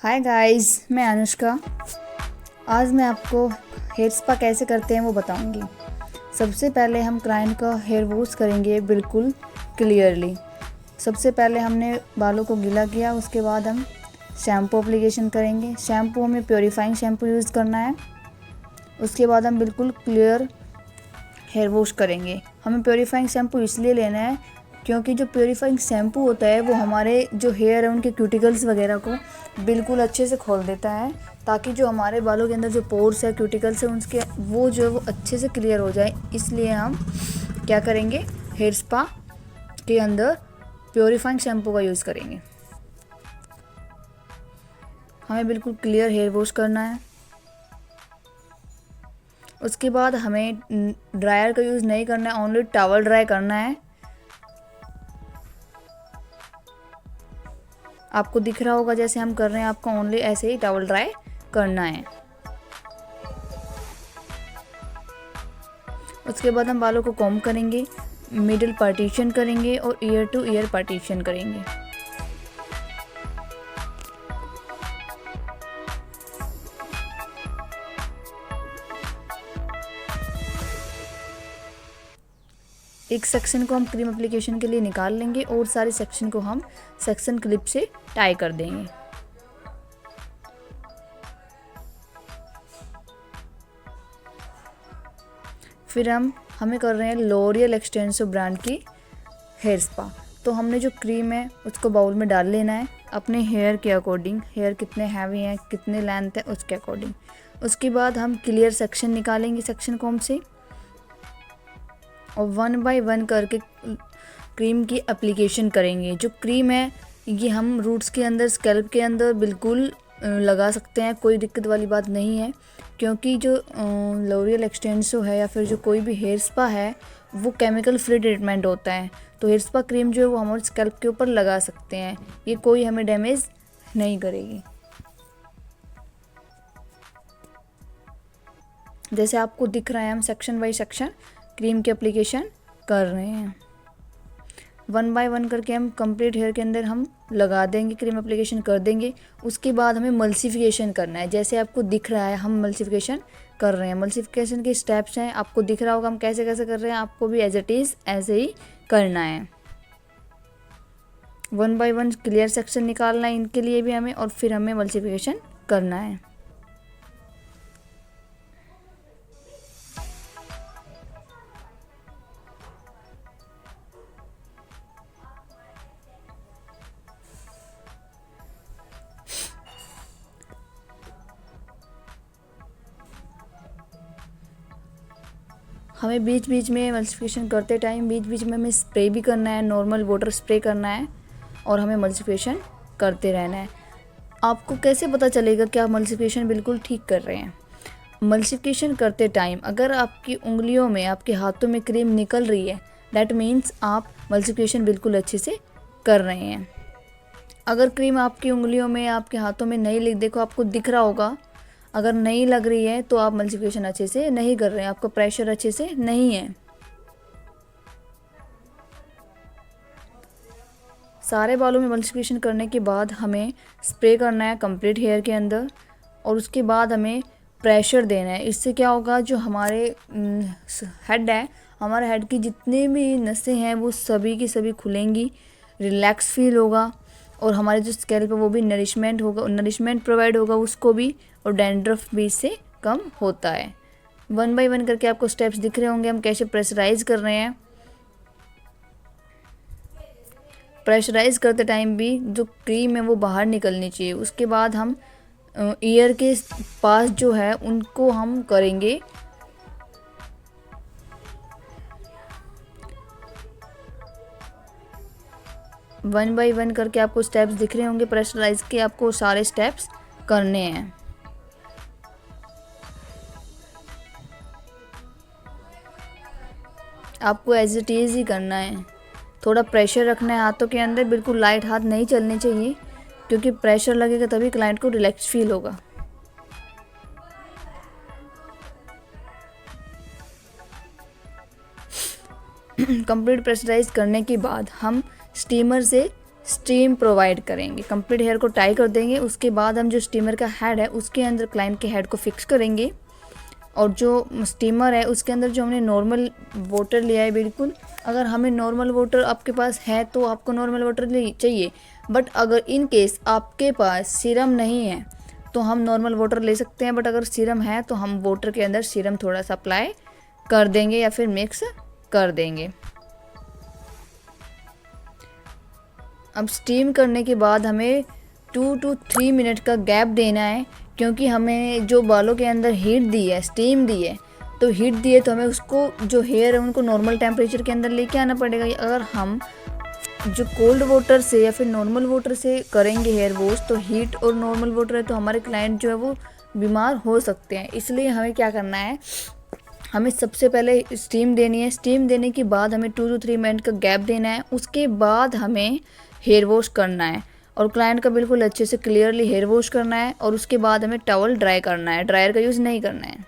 Hi guys, मैं अनुष्का। आज मैं आपको हेयर स्पा कैसे करते हैं वो बताऊंगी। सबसे पहले हम क्लाइंट का हेयर वॉश करेंगे बिल्कुल क्लियरली। सबसे पहले हमने बालों को गीला किया, उसके बाद हम शैम्पू एप्लीकेशन करेंगे। शैम्पू हमें प्योरीफाइंग शैम्पू यूज़ करना है। उसके बाद हम बिल्कुल क्लियर हेयर वॉश करेंगे। हमें प्योरीफाइंग शैम्पू इसलिए लेना है क्योंकि जो प्योरीफाइंग शैम्पू होता है वो हमारे जो हेयर है उनके क्यूटिकल्स वगैरह को बिल्कुल अच्छे से खोल देता है, ताकि जो हमारे बालों के अंदर जो पोर्स है, क्यूटिकल्स है, उनके वो जो है वो अच्छे से क्लियर हो जाए। इसलिए हम क्या करेंगे, हेयर स्पा के अंदर प्योरीफाइंग शैम्पू का यूज़ करेंगे। हमें बिल्कुल क्लियर हेयर वॉश करना है। उसके बाद हमें ड्रायर का यूज़ नहीं करना है, ओनली टॉवल ड्राई करना है। आपको दिख रहा होगा जैसे हम कर रहे हैं, आपको ओनली ऐसे ही टॉवल ड्राई करना है। उसके बाद हम बालों को कॉम्ब करेंगे, मिडिल पार्टीशन करेंगे और ईयर टू ईयर पार्टीशन करेंगे। एक सेक्शन को हम क्रीम एप्लीकेशन के लिए निकाल लेंगे और सारे सेक्शन को हम सेक्शन क्लिप से टाई कर देंगे। फिर हमें कर रहे हैं लॉरियल एक्सटेंसिव ब्रांड की हेयर स्पा। तो हमने जो क्रीम है उसको बाउल में डाल लेना है अपने हेयर के अकॉर्डिंग। हेयर कितने हैवी हैं, कितने लेंथ है, उसके अकॉर्डिंग। उसके बाद हम क्लियर सेक्शन निकालेंगे सेक्शन कॉम्ब से और 1 बाय 1 करके क्रीम की एप्लीकेशन करेंगे। जो क्रीम है ये हम रूट्स के अंदर, स्कैल्प के अंदर बिल्कुल लगा सकते हैं, कोई दिक्कत वाली बात नहीं है। क्योंकि जो लॉरियल एक्सटेंसिव है या फिर जो कोई भी हेयर स्पा है वो केमिकल फ्री ट्रीटमेंट होता है। तो हेयर स्पा क्रीम जो है वो हमारे स्कैल्प के ऊपर लगा सकते हैं, ये कोई हमें डैमेज नहीं करेगी। जैसे आपको दिख रहा है, हम सेक्शन बाय सेक्शन क्रीम की एप्लीकेशन कर रहे हैं। 1 बाय 1 करके हम कंप्लीट हेयर के अंदर हम लगा देंगे, क्रीम एप्लीकेशन कर देंगे। उसके बाद हमें मल्सिफिकेशन करना है। जैसे आपको दिख रहा है हम मल्सिफिकेशन कर रहे हैं। मल्सिफिकेशन के स्टेप्स हैं, आपको दिख रहा होगा हम कैसे कैसे कर रहे हैं। आपको भी एज इट इज़ ऐसे ही करना है। 1 बाय 1 क्लियर सेक्शन निकालना है इनके लिए भी हमें, और फिर हमें मल्सिफिकेशन करना है। हमें बीच बीच में मल्सिफिकेशन करते टाइम बीच बीच में हमें स्प्रे भी करना है, नॉर्मल वाटर स्प्रे करना है और हमें मल्सिफिकेशन करते रहना है। आपको कैसे पता चलेगा कि आप मल्सिफिकेशन बिल्कुल ठीक कर रहे हैं? मल्सिफिकेशन करते टाइम अगर आपकी उंगलियों में, आपके हाथों में क्रीम निकल रही है, दैट मीन्स आप मल्सिफिकेशन बिल्कुल अच्छे से कर रहे हैं। अगर क्रीम आपकी उंगलियों में, आपके हाथों में नहीं देखो आपको दिख रहा होगा, अगर नहीं लग रही है तो आप मल्सिफिकेशन अच्छे से नहीं कर रहे हैं, आपका प्रेशर अच्छे से नहीं है। सारे बालों में मल्सिफिकेशन करने के बाद हमें स्प्रे करना है कंप्लीट हेयर के अंदर और उसके बाद हमें प्रेशर देना है। इससे क्या होगा, जो हमारे हेड है, हमारे हेड की जितनी भी नसें हैं वो सभी की सभी खुलेंगी, रिलैक्स फील होगा और हमारे जो स्कैल्प है वो भी नरिशमेंट होगा, नरिशमेंट प्रोवाइड होगा उसको भी, और डैंड्रफ भी इससे कम होता है। 1 बाय 1 करके आपको स्टेप्स दिख रहे होंगे हम कैसे प्रेशराइज कर रहे हैं। प्रेशराइज करते टाइम भी जो क्रीम है वो बाहर निकलनी चाहिए। उसके बाद हम ईयर के पास जो है उनको हम करेंगे। वन बाय 1 करके आपको स्टेप्स दिख रहे होंगे प्रेशराइज के, आपको सारे स्टेप्स करने हैं। आपको एज इट इज़ ही करना है। थोड़ा प्रेशर रखना है हाथों के अंदर, बिल्कुल लाइट हाथ नहीं चलने चाहिए, क्योंकि प्रेशर लगेगा तभी क्लाइंट को रिलैक्स फील होगा। कंप्लीट प्रेशराइज करने के बाद हम स्टीमर से स्टीम प्रोवाइड करेंगे। कंप्लीट हेयर को टाई कर देंगे। उसके बाद हम जो स्टीमर का हेड है उसके अंदर क्लाइंट के हेड को फिक्स करेंगे, और जो स्टीमर है उसके अंदर जो हमने नॉर्मल वाटर लिया है, बिल्कुल अगर हमें नॉर्मल वाटर आपके पास है तो आपको नॉर्मल वाटर चाहिए, बट अगर इन केस आपके पास सीरम नहीं है तो हम नॉर्मल वाटर ले सकते हैं, बट अगर सीरम है तो हम वाटर के अंदर सीरम थोड़ा सा अप्लाई कर देंगे या फिर मिक्स कर देंगे। अब स्टीम करने के बाद हमें 2 to 3 मिनट का गैप देना है, क्योंकि हमें जो बालों के अंदर हीट दी है, स्टीम दी है, तो हीट दी है तो हमें उसको जो हेयर है उनको नॉर्मल टेम्परेचर के अंदर लेके आना पड़ेगा। अगर हम जो कोल्ड वाटर से या फिर नॉर्मल वाटर से करेंगे हेयर वॉश, तो हीट और नॉर्मल वाटर है तो हमारे क्लाइंट जो है वो बीमार हो सकते हैं। इसलिए हमें क्या करना है, हमें सबसे पहले स्टीम देनी है। स्टीम देने के बाद हमें 2 to 3 मिनट का गैप देना है। उसके बाद हमें हेयर वॉश करना है और क्लाइंट का बिल्कुल अच्छे से क्लियरली हेयर वॉश करना है, और उसके बाद हमें टॉवल ड्राई करना है। ड्रायर का यूज़ नहीं करना है।